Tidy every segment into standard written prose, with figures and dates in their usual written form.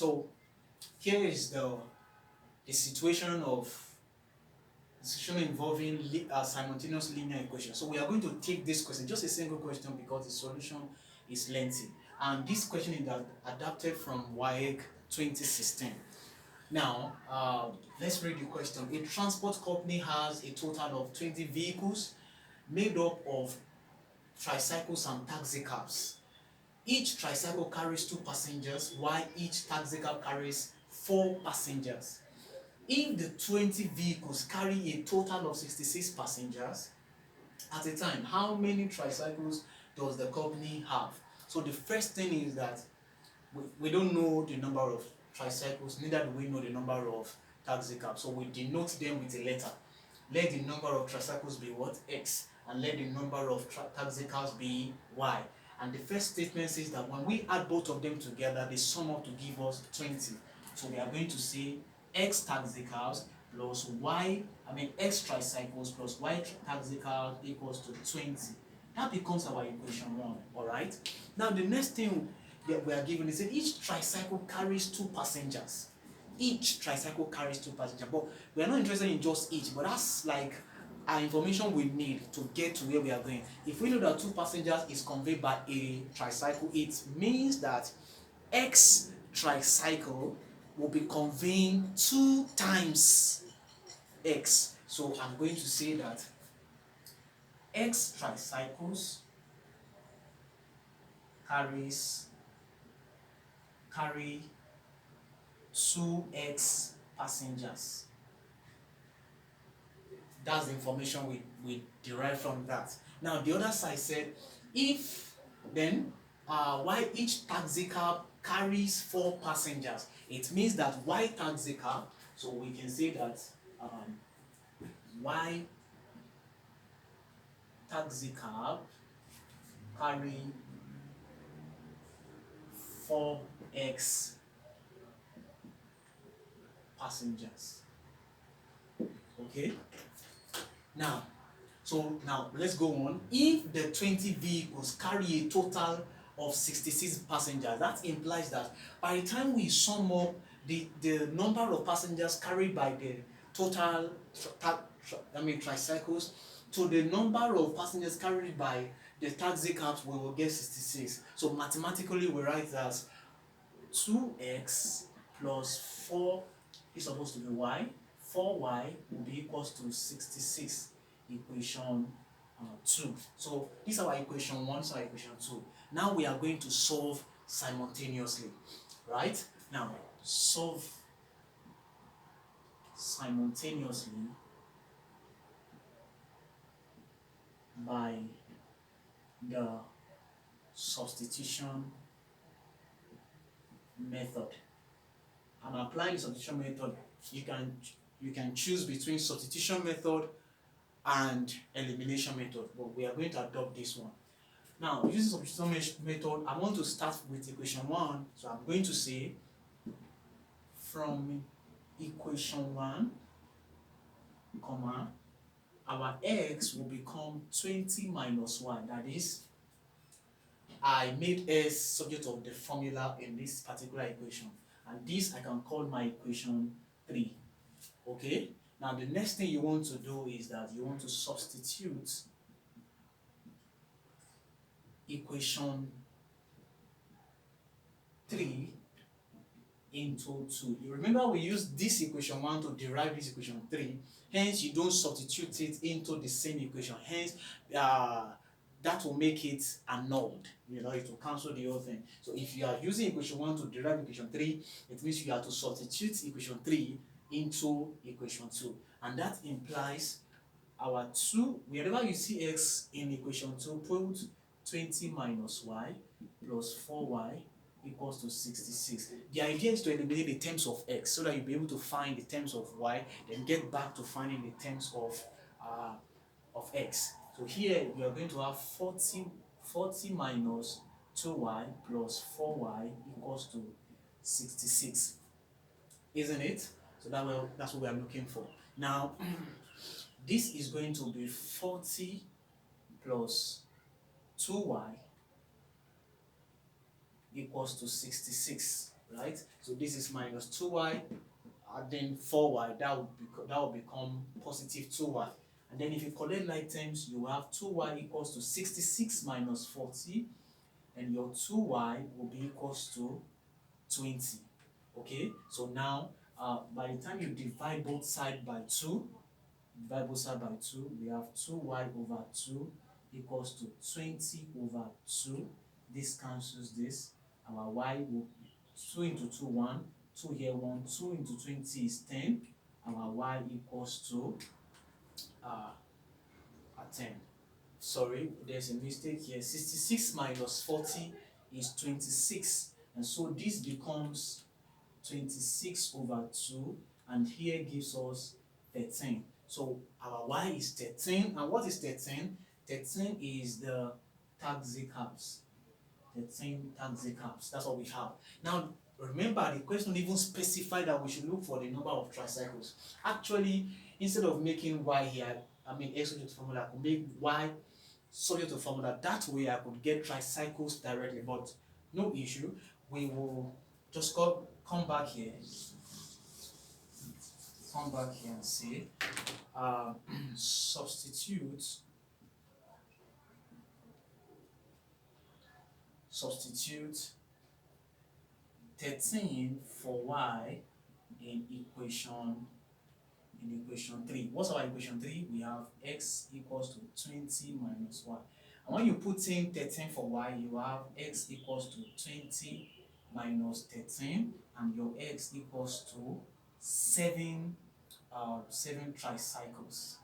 So here is the situation involving simultaneous linear equation. So we are going to take this question, just a single question, because the solution is lengthy. And this question is adapted from WAEC 2016. Now, let's read the question. A transport company has a total of 20 vehicles made up of tricycles and taxi cabs. Each tricycle carries 2 passengers, while each taxi cab carries 4 passengers. If the 20 vehicles carry a total of 66 passengers at a time, how many tricycles does the company have? So the first thing is that we don't know the number of tricycles, neither do we know the number of taxi cabs. So we denote them with a letter. Let the number of tricycles be what? X. And let the number of taxi cabs be Y. And the first statement says that when we add both of them together, they sum up to give us 20. So we are going to say X taxi cabs plus X tricycles plus Y taxi cabs equals to 20. That becomes our equation 1, alright? Now the next thing that we are given is that each tricycle carries 2 passengers. Each tricycle carries 2 passengers, but we are not interested in just each, but that's like our information we need to get to where we are going. If we know that 2 passengers is conveyed by a tricycle, it means that X tricycle will be conveying 2 times X. So I'm going to say that X tricycles carry 2x passengers. That's the information we derive from that. Now the other side said, if then why each taxi cab carries 4 passengers, it means that Y taxi cab, so we can say that Y taxi cab carry 4x passengers. Okay. Now let's go on. If the 20 vehicles carry a total of 66 passengers, that implies that by the time we sum up the number of passengers carried by the total tricycles to the number of passengers carried by the taxi cabs, we will get 66. So mathematically we write as 2x plus 4 is supposed to be y. 4y will be equals to 66, equation 2. So this is our equation 1, so our equation 2. Now we are going to solve simultaneously, right? Now solve simultaneously by the substitution method. I'm applying the substitution method. You can choose between substitution method and elimination method, but we are going to adopt this one. Now, using substitution method, I want to start with equation 1. So I'm going to say from equation 1, comma, our x will become 20 minus y. That is, I made s subject of the formula in this particular equation, and this I can call my equation 3. Okay? Now the next thing you want to do is that you want to substitute equation 3 into 2. You remember we used this equation 1 to derive this equation 3, hence you don't substitute it into the same equation, hence that will make it annulled. It will cancel the whole thing. So if you are using equation 1 to derive equation 3, it means you have to substitute equation 3 into equation 2. And that implies our 2, wherever you see x in equation 2, put 20 minus y plus 4y equals to 66. The idea is to eliminate the terms of x so that you'll be able to find the terms of y, then get back to finding the terms of x. So here we are going to have 40 minus 2y plus 4y equals to 66. Isn't it? So that's what we are looking for. Now, this is going to be 40 plus 2y equals to 66. right? So this is minus 2y, and then 4y, that will become positive 2y. And then if you collect like terms, you have 2y equals to 66 minus 40, and your 2y will be equals to 20. Okay, so now by the time you divide both sides by 2, we have 2y over 2 equals to 20 over 2. This cancels this. Our y will 2 into 2, 1. 2 here, 1. 2 into 20 is 10. Our y equals to uh, 10. Sorry, there's a mistake here. 66 minus 40 is 26. And so this becomes 26 over 2, and here gives us 13. So our y is 13, and what is 13? 13 is the taxicabs. 13 taxicabs, that's what we have. Now, remember the question even specified that we should look for the number of tricycles. Actually, instead of making y here, x subject to formula, I could make y subject to formula. That way I could get tricycles directly, but no issue. We will just come back here and say substitute 13 for y in equation 3. What's our equation 3? We have x equals to 20 minus y. And when you put in 13 for y, you have x equals to 20 minus 13, and your x equals to 7 tricycles.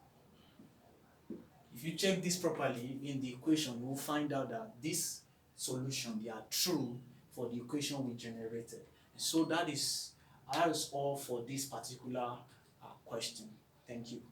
If you check this properly in the equation, you will find out that this solution, they are true for the equation we generated. So that is all for this particular question. Thank you.